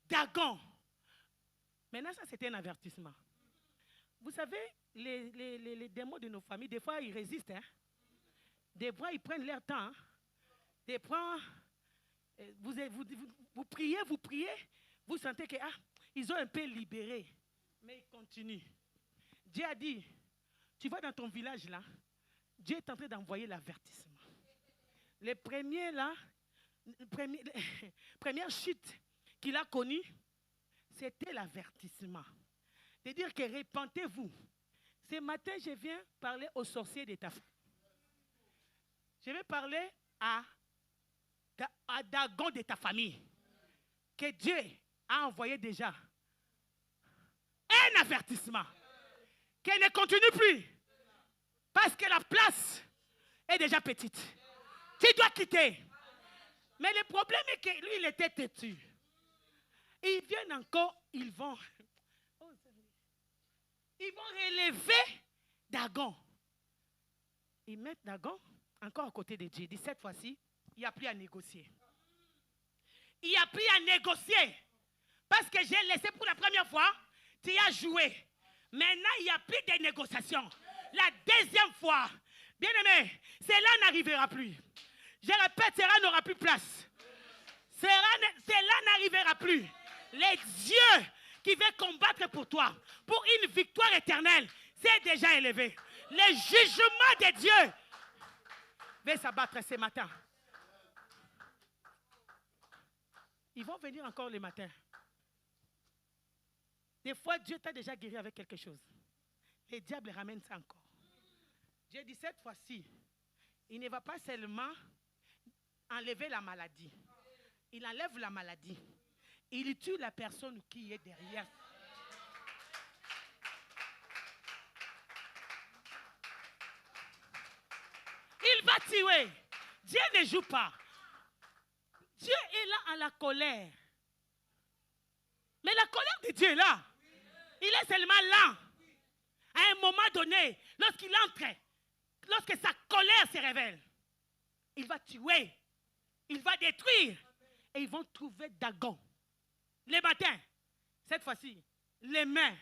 Speaker 1: Dagon. Maintenant, ça c'était un avertissement. Vous savez, les démons de nos familles, des fois, ils résistent. Hein? Des fois, ils prennent leur temps. Hein? Des fois, vous priez, vous sentez que ils ont un peu libéré. Mais ils continuent. Dieu a dit, tu vas dans ton village là, Dieu est en train d'envoyer l'avertissement. Les premiers là, première chute qu'il a connue, c'était l'avertissement. C'est-à-dire que répentez-vous. Ce matin, je viens parler aux sorciers de ta famille. Je vais parler à Dagon de ta famille. Que Dieu a envoyé déjà un avertissement. Qu'elle ne continue plus. Parce que la place est déjà petite. Tu dois quitter. Mais le problème est que lui, il était têtu. Ils viennent encore, ils vont relever Dagon. Ils mettent Dagon encore à côté de Dieu. Il dit, cette fois-ci, il n'y a plus à négocier. Il n'y a plus à négocier. Parce que j'ai laissé pour la première fois, tu as joué. Maintenant, il n'y a plus de négociations. La deuxième fois, bien aimé, cela n'arrivera plus. Je répète, cela n'aura plus place. Cela n'arrivera plus. Les dieux qui veulent combattre pour toi, pour une victoire éternelle, c'est déjà élevé. Le jugement de Dieu va s'abattre ce matin. Ils vont venir encore le matin. Des fois, Dieu t'a déjà guéri avec quelque chose. Le diable ramène ça encore. Dieu dit, cette fois-ci, il ne va pas seulement enlever la maladie. Il enlève la maladie. Il tue la personne qui est derrière. Il va tuer. Dieu ne joue pas. Dieu est là à la colère. Mais la colère de Dieu est là. Il est seulement là. À un moment donné, lorsqu'il entre, lorsque sa colère se révèle, il va tuer. Il va détruire. Et ils vont trouver Dagon. Les matins, cette fois-ci, les mains.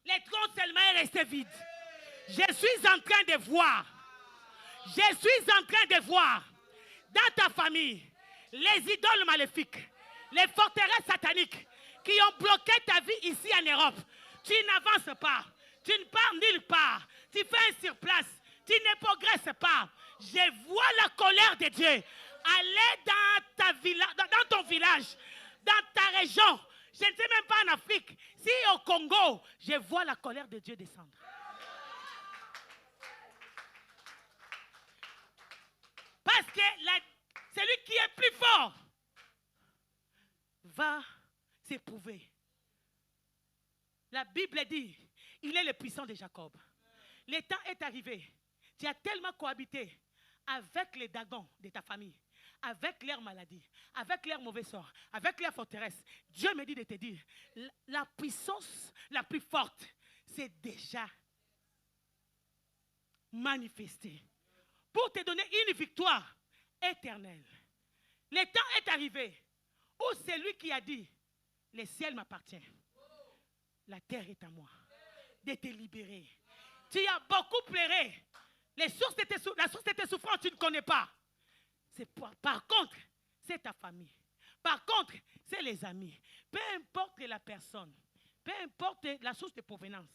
Speaker 1: Les troncs seulement est resté vide. Je suis en train de voir. Je suis en train de voir dans ta famille les idoles maléfiques, les forteresses sataniques qui ont bloqué ta vie ici en Europe. Tu n'avances pas. Tu ne pars nulle part. Tu fais un surplace. Tu ne progresses pas. Je vois la colère de Dieu. Allez dans ton village, dans ta région. Je ne sais même pas en Afrique. Si au Congo, je vois la colère de Dieu descendre. Parce que celui qui est plus fort va s'éprouver. La Bible dit, il est le puissant de Jacob. Le temps est arrivé. Tu as tellement cohabité avec les Dagons de ta famille, avec leur maladie, avec leur mauvais sort, avec leur forteresse, Dieu me dit de te dire, la puissance la plus forte, c'est déjà manifestée pour te donner une victoire éternelle. Le temps est arrivé où c'est lui qui a dit, le ciel m'appartient, la terre est à moi, de te libérer. Tu as beaucoup pleuré. La source de tes souffrances, tu ne connais pas. Par contre, c'est ta famille. Par contre, c'est les amis. Peu importe la personne, peu importe la source de provenance.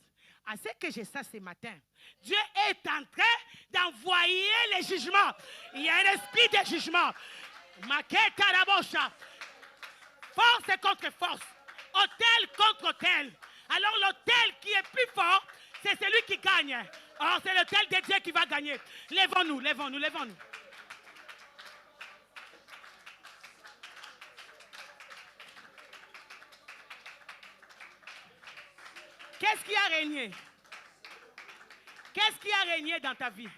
Speaker 1: À ce que j'ai ça ce matin, Dieu est en train d'envoyer les jugements. Il y a un esprit de jugement. Force contre force. Autel contre autel. Alors l'autel qui est plus fort, c'est celui qui gagne. Or, c'est l'autel de Dieu qui va gagner. Lèvons-nous, lèvons-nous, lèvons-nous. Qu'est-ce qui a régné? Qu'est-ce qui a régné dans ta vie?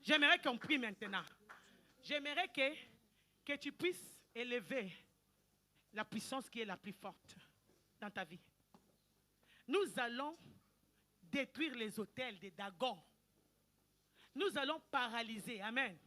Speaker 1: J'aimerais qu'on prie maintenant. J'aimerais que tu puisses élever la puissance qui est la plus forte dans ta vie. Nous allons détruire les autels de Dagon. Nous allons paralyser. Amen.